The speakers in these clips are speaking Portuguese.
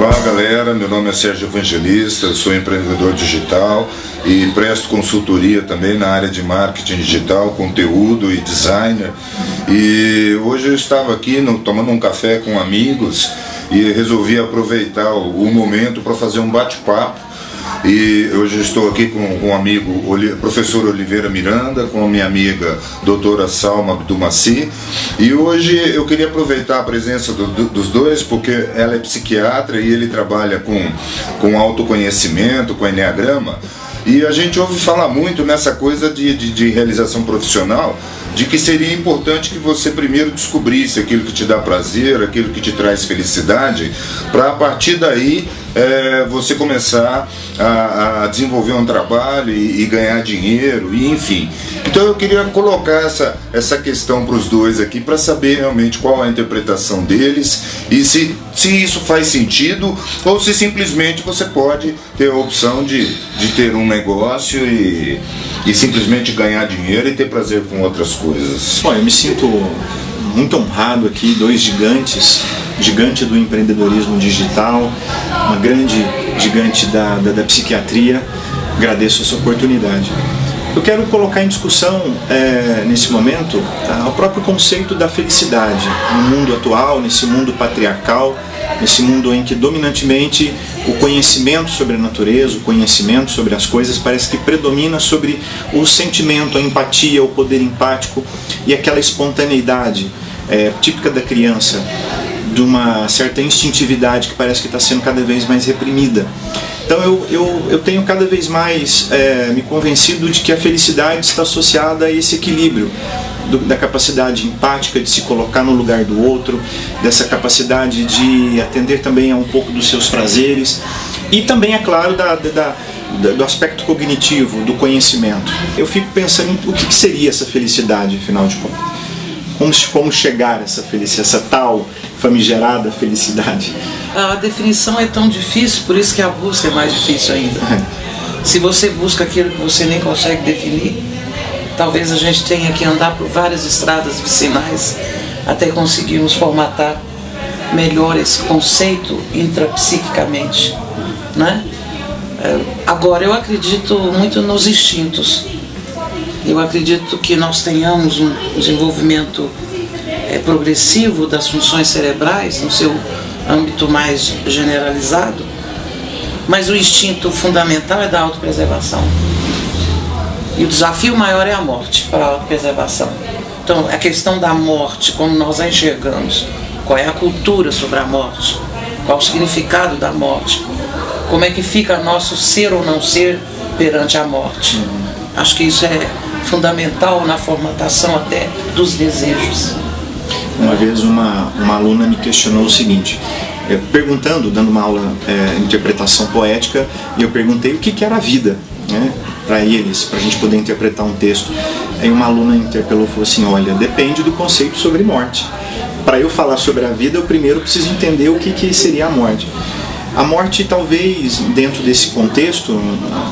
Olá galera, meu nome é Sérgio Evangelista, sou empreendedor digital e presto consultoria também na área de marketing digital, conteúdo e designer. E hoje eu estava aqui tomando um café com amigos e resolvi aproveitar o momento para fazer um bate-papo. E hoje estou aqui com um amigo, professor Oliveira Miranda, com a minha amiga doutora Salma Abdulmaci. E hoje eu queria aproveitar a presença dos dois, porque ela é psiquiatra e ele trabalha com autoconhecimento, com enneagrama. E a gente ouve falar muito nessa coisa de realização profissional, de que seria importante que você primeiro descobrisse aquilo que te dá prazer, aquilo que te traz felicidade, para a partir daí você começar a desenvolver um trabalho e ganhar dinheiro, e enfim. Então eu queria colocar essa questão para os dois aqui, para saber realmente qual é a interpretação deles e se isso faz sentido, ou se simplesmente você pode ter a opção de ter um negócio e simplesmente ganhar dinheiro e ter prazer com outras coisas. Bom, eu me sinto muito honrado aqui, dois gigantes, gigante do empreendedorismo digital, uma grande gigante da psiquiatria. Agradeço essa oportunidade. Eu quero colocar em discussão, nesse momento, o próprio conceito da felicidade no mundo atual, nesse mundo patriarcal, nesse mundo em que dominantemente o conhecimento sobre a natureza, o conhecimento sobre as coisas parece que predomina sobre o sentimento, a empatia, o poder empático e aquela espontaneidade típica da criança, de uma certa instintividade que parece que está sendo cada vez mais reprimida. Então eu tenho cada vez mais me convencido de que a felicidade está associada a esse equilíbrio da capacidade empática de se colocar no lugar do outro, dessa capacidade de atender também a um pouco dos seus prazeres e também, é claro, do aspecto cognitivo, do conhecimento. Eu fico pensando o que seria essa felicidade, afinal de contas. Como chegar a essa felicidade, essa tal famigerada felicidade? A definição é tão difícil, por isso que a busca é mais difícil ainda. Se você busca aquilo que você nem consegue definir, talvez a gente tenha que andar por várias estradas vicinais até conseguirmos formatar melhor esse conceito intrapsiquicamente, né? Agora, eu acredito muito nos instintos. Eu acredito que nós tenhamos um desenvolvimento progressivo das funções cerebrais no seu âmbito mais generalizado, mas o instinto fundamental é da autopreservação. E o desafio maior é a morte para a autopreservação. Então, a questão da morte, como nós a enxergamos, qual é a cultura sobre a morte, qual o significado da morte, como é que fica nosso ser ou não ser perante a morte. Acho que isso é fundamental na formatação até dos desejos. Uma vez uma aluna me questionou o seguinte, perguntando, dando uma aula de interpretação poética, e eu perguntei o que era a vida, né, para eles, para a gente poder interpretar um texto. Aí uma aluna interpelou e falou assim: olha, depende do conceito sobre morte. Para eu falar sobre a vida, eu primeiro preciso entender o que seria a morte. A morte, talvez, dentro desse contexto,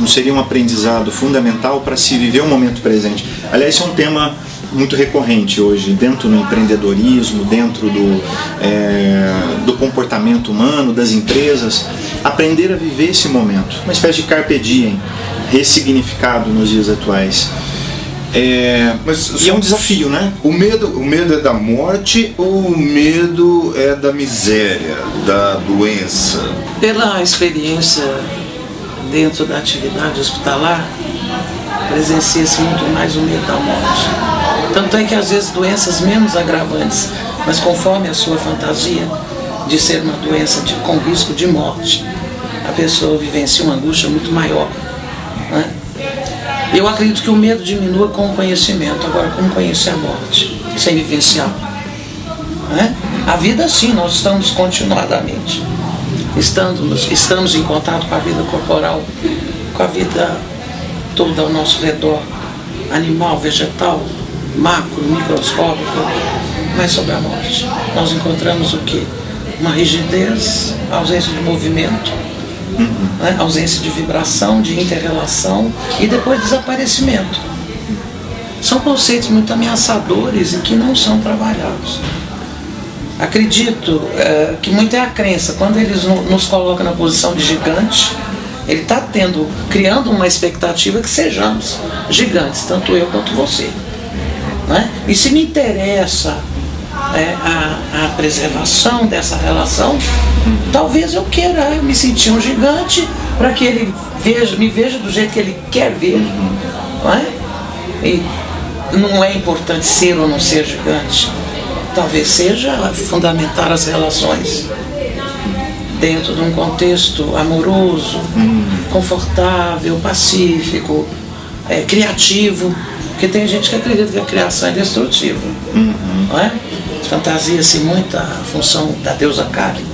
não seria um aprendizado fundamental para se viver o momento presente. Aliás, isso é um tema muito recorrente hoje, dentro do empreendedorismo, dentro do comportamento humano, das empresas. Aprender a viver esse momento, uma espécie de carpe diem, ressignificado nos dias atuais. Mas e é um desafio, né? O medo é da morte ou o medo é da miséria, da doença? Pela experiência dentro da atividade hospitalar, presencia-se muito mais o medo da morte. Tanto é que às vezes doenças menos agravantes, mas conforme a sua fantasia de ser uma doença com risco de morte, a pessoa vivencia uma angústia muito maior, né? Eu acredito que o medo diminua com o conhecimento. Agora, como conhecer a morte sem vivenciar? Né? A vida, sim, nós estamos continuadamente. Estamos em contato com a vida corporal, com a vida toda ao nosso redor, animal, vegetal, macro, microscópico, mas sobre a morte. Nós encontramos o quê? Uma rigidez, ausência de movimento, né? Ausência de vibração, de inter-relação e depois desaparecimento. São conceitos muito ameaçadores e que não são trabalhados. Acredito que muito é a crença. Quando eles nos colocam na posição de gigante, ele está criando uma expectativa que sejamos gigantes, tanto eu quanto você. Né? E se me interessa a preservação dessa relação, talvez eu queira me sentir um gigante para que ele me veja do jeito que ele quer ver. Não é? E não é importante ser ou não ser gigante. Talvez seja fundamentar as relações dentro de um contexto amoroso, confortável, pacífico, criativo. Porque tem gente que acredita que a criação é destrutiva. Não é? Fantasia-se muito a função da deusa Kali.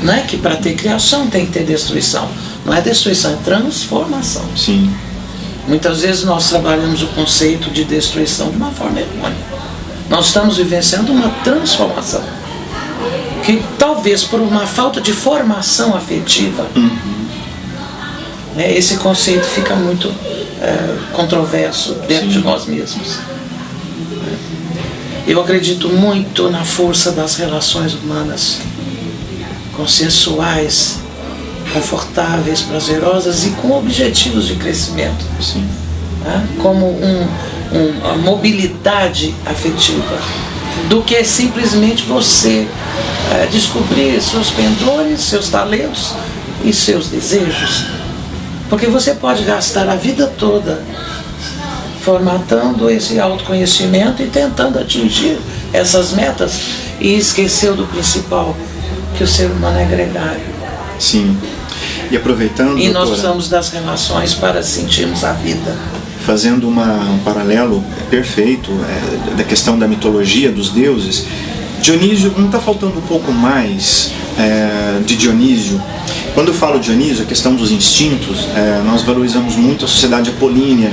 Não é que para ter criação tem que ter destruição. Não é destruição, é transformação. Sim. Muitas vezes nós trabalhamos o conceito de destruição de uma forma errônea. Nós estamos vivenciando uma transformação que talvez por uma falta de formação afetiva, esse conceito fica muito controverso dentro de nós mesmos. Eu acredito muito na força das relações humanas, consensuais, confortáveis, prazerosas e com objetivos de crescimento. Sim. Como uma mobilidade afetiva, do que simplesmente você descobrir seus pendores, seus talentos e seus desejos. Porque você pode gastar a vida toda formatando esse autoconhecimento e tentando atingir essas metas e esqueceu do principal, que o ser humano é gregário. Sim. E aproveitando, e nós doutora, precisamos das relações para sentirmos a vida. Fazendo um paralelo perfeito da questão da mitologia dos deuses, Dionísio, não está faltando um pouco mais de Dionísio? Quando eu falo Dionísio, a questão dos instintos, nós valorizamos muito a sociedade apolínea,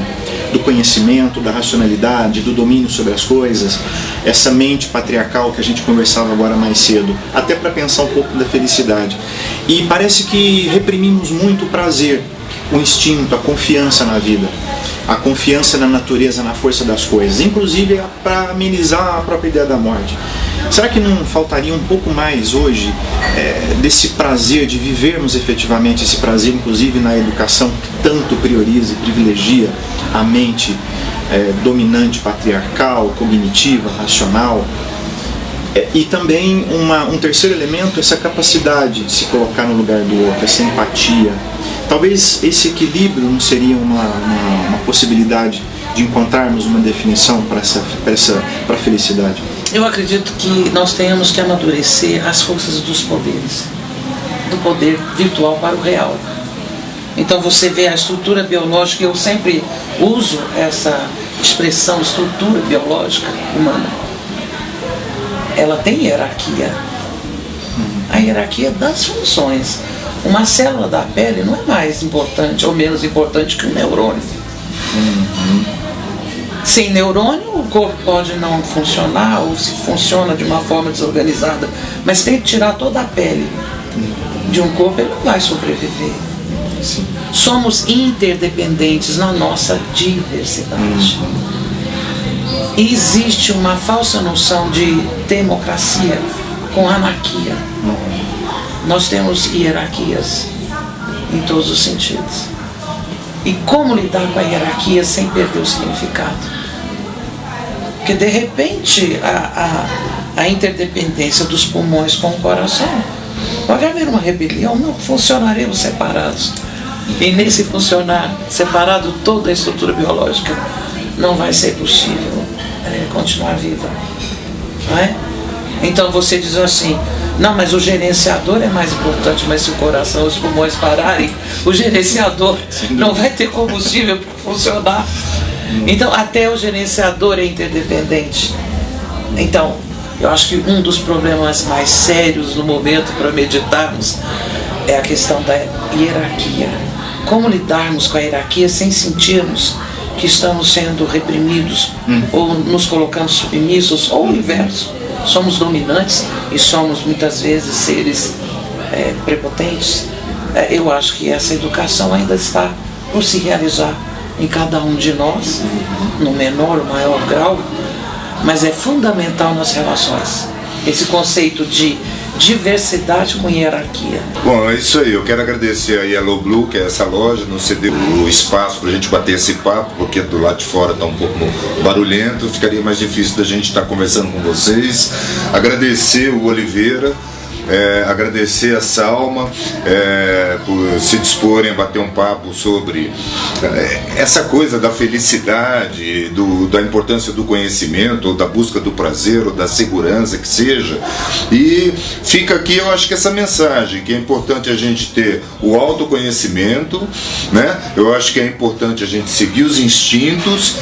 do conhecimento, da racionalidade, do domínio sobre as coisas, essa mente patriarcal que a gente conversava agora mais cedo, até para pensar um pouco da felicidade. E parece que reprimimos muito o prazer, o instinto, a confiança na vida, a confiança na natureza, na força das coisas, inclusive para amenizar a própria ideia da morte. Será que não faltaria um pouco mais hoje desse prazer, de vivermos efetivamente esse prazer, inclusive na educação que tanto prioriza e privilegia a mente dominante, patriarcal, cognitiva, racional? E também um terceiro elemento, essa capacidade de se colocar no lugar do outro, essa empatia. Talvez esse equilíbrio não seria uma possibilidade de encontrarmos uma definição para a felicidade? Eu acredito que nós tenhamos que amadurecer as forças dos poderes, do poder virtual para o real. Então você vê a estrutura biológica, eu sempre uso essa expressão, estrutura biológica humana. Ela tem hierarquia. A hierarquia das funções. Uma célula da pele não é mais importante ou menos importante que um neurônio. Sem neurônio, o corpo pode não funcionar, ou se funciona de uma forma desorganizada, mas tem que tirar toda a pele de um corpo, ele não vai sobreviver. Sim. Somos interdependentes na nossa diversidade. E existe uma falsa noção de democracia com anarquia. Nós temos hierarquias em todos os sentidos. E como lidar com a hierarquia sem perder o significado? Porque de repente a interdependência dos pulmões com o coração pode haver uma rebelião, não funcionaremos separados. E nesse funcionar separado, toda a estrutura biológica não vai ser possível continuar viva. Não é? Então você diz assim, não, mas o gerenciador é mais importante, mas se o coração e os pulmões pararem, o gerenciador não vai ter combustível para funcionar. Então até o gerenciador é interdependente. Então eu acho que um dos problemas mais sérios no momento para meditarmos é a questão da hierarquia. Como lidarmos com a hierarquia sem sentirmos que estamos sendo reprimidos ou nos colocando submissos, ou o inverso. Somos dominantes e somos muitas vezes seres prepotentes. Eu acho que essa educação ainda está por se realizar em cada um de nós, no menor ou maior grau, mas é fundamental nas relações. esse conceito de diversidade com hierarquia. Bom, é isso aí. Eu quero agradecer a Yellow Blue, que é essa loja, nos cedeu o espaço para a gente bater esse papo, porque do lado de fora está um pouco barulhento, ficaria mais difícil da gente estar conversando com vocês. Agradecer o Oliveira, agradecer a Salma por se disporem a bater um papo sobre essa coisa da felicidade, da importância do conhecimento, ou da busca do prazer, ou da segurança, que seja. E fica aqui, eu acho que essa mensagem, que é importante a gente ter o autoconhecimento, né? Eu acho que é importante a gente seguir os instintos,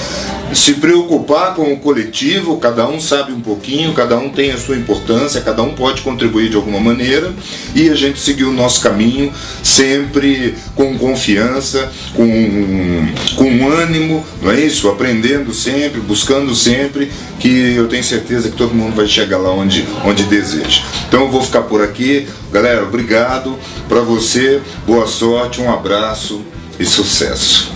se preocupar com o coletivo, cada um sabe um pouquinho, cada um tem a sua importância, cada um pode contribuir de alguma maneira, e a gente seguir o nosso caminho sempre com confiança, com ânimo, não é isso? Aprendendo sempre, buscando sempre, que eu tenho certeza que todo mundo vai chegar lá onde deseja. Então eu vou ficar por aqui. Galera, obrigado para você, boa sorte, um abraço e sucesso.